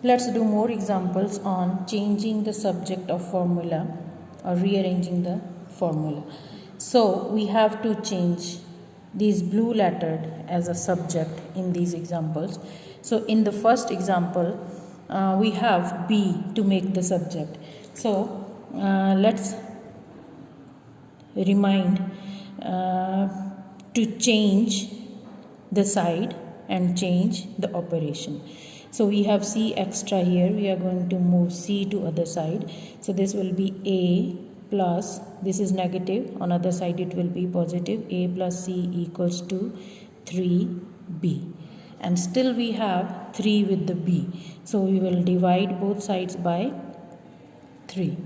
Let's do more examples on changing the subject of formula or rearranging the formula. So we have to change these blue lettered as a subject in these examples. So in the first example, we have B to make the subject. So let's remind to change the side and change the operation. So we have C extra here. We are going to move C to other side. So this will be A plus, this is negative, on other side it will be positive. A plus C equals to 3B. And still we have 3 with the B. So we will divide both sides by 3.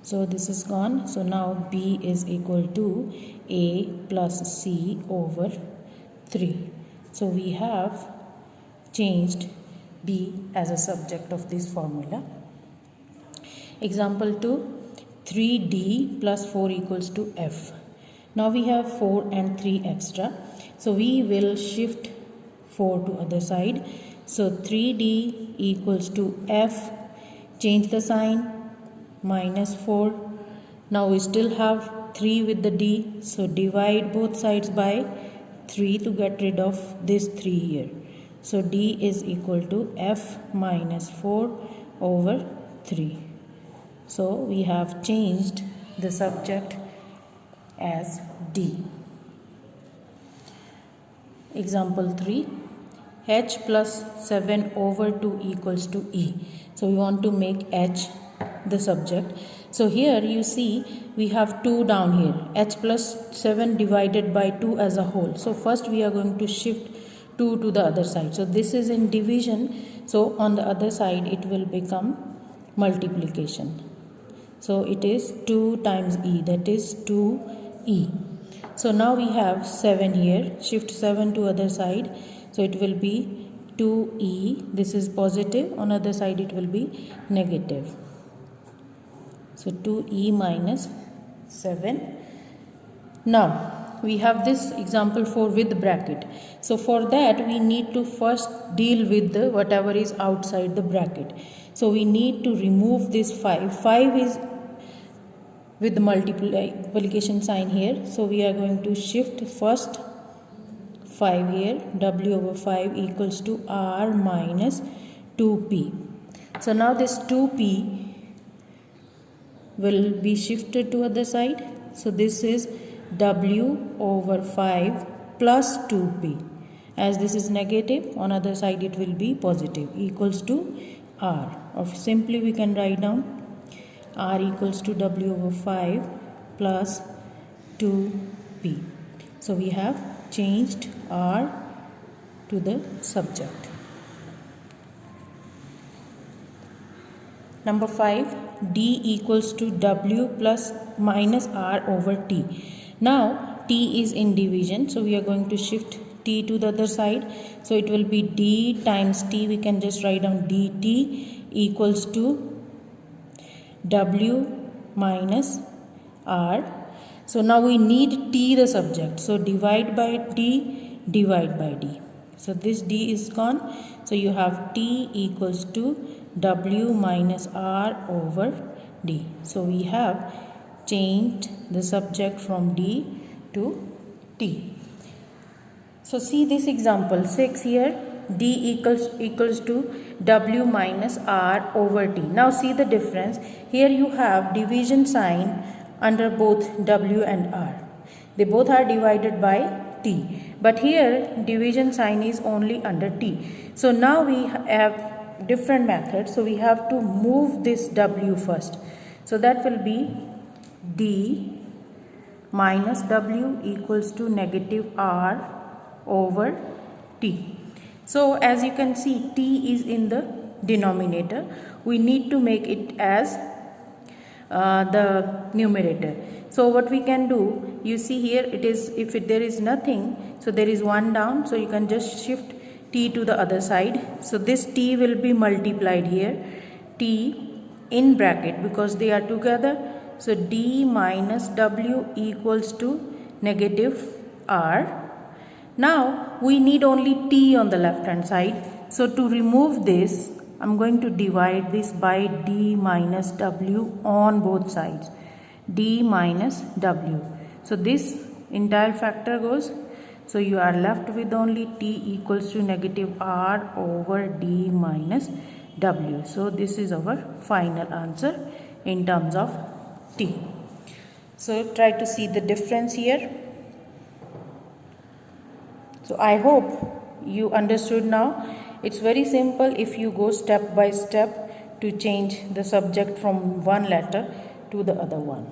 So this is gone. So now B is equal to A plus C over 3. So we have changed B as a subject of this formula. Example 2, 3D plus 4 equals to F. Now we have 4 and 3 extra. So we will shift 4 to other side. So 3D equals to F. Change the sign, minus 4. Now we still have 3 with the D. So divide both sides by 3 to get rid of this 3 here. So D is equal to F minus 4 over 3. So we have changed the subject as D. Example 3. H plus 7 over 2 equals to E. So we want to make H the subject. So here you see we have 2 down here. H plus 7 divided by 2 as a whole. So first we are going to shift 2 to the other side. So this is in division. So on the other side it will become multiplication. So it is 2 times E, that is 2E. So now we have 7 here. Shift 7 to other side. So it will be 2E. This is positive. On other side it will be negative. So 2E minus 7. Now we have this example 4 with bracket. So for that we need to first deal with the whatever is outside the bracket. So we need to remove this 5. 5 is with the multiplication sign here. So we are going to shift first 5 here. W over 5 equals to R minus 2P. So now this 2P will be shifted to other side. So this is W over 5 plus 2P. As this is negative, on other side it will be positive, equals to R. Or simply we can write down R equals to W over 5 plus 2P. So we have changed R to the subject. Number 5, D equals to W plus minus R over T. Now T is in division, so we are going to shift T to the other side. So it will be D times T. We can just write down dt equals to W minus R. So now we need T the subject. So divide by D, divide by D. So this D is gone. So you have T equals to W minus R over D. So we have changed the subject from D to T. So see this example 6 here. D equals to W minus R over T. Now see the difference. Here you have division sign under both W and R. They both are divided by T. But here division sign is only under T. So now we have different methods. So we have to move this W first. So that will be D minus W equals to negative R over T. So as you can see, T is in the denominator. We need to make it as the numerator. So what we can do, you see here it is, if there is nothing, so there is 1 down, so you can just shift T to the other side. So this T will be multiplied here, T in bracket because they are together. So D minus W equals to negative R. Now we need only T on the left hand side. So to remove this, I'm going to divide this by d minus w on both sides. D minus w. So this entire factor goes. So you are left with only t equals to negative r over d minus w. So this is our final answer in terms of t. So try to see the difference here. So I hope you understood now. It's very simple if you go step by step to change the subject from one letter to the other one.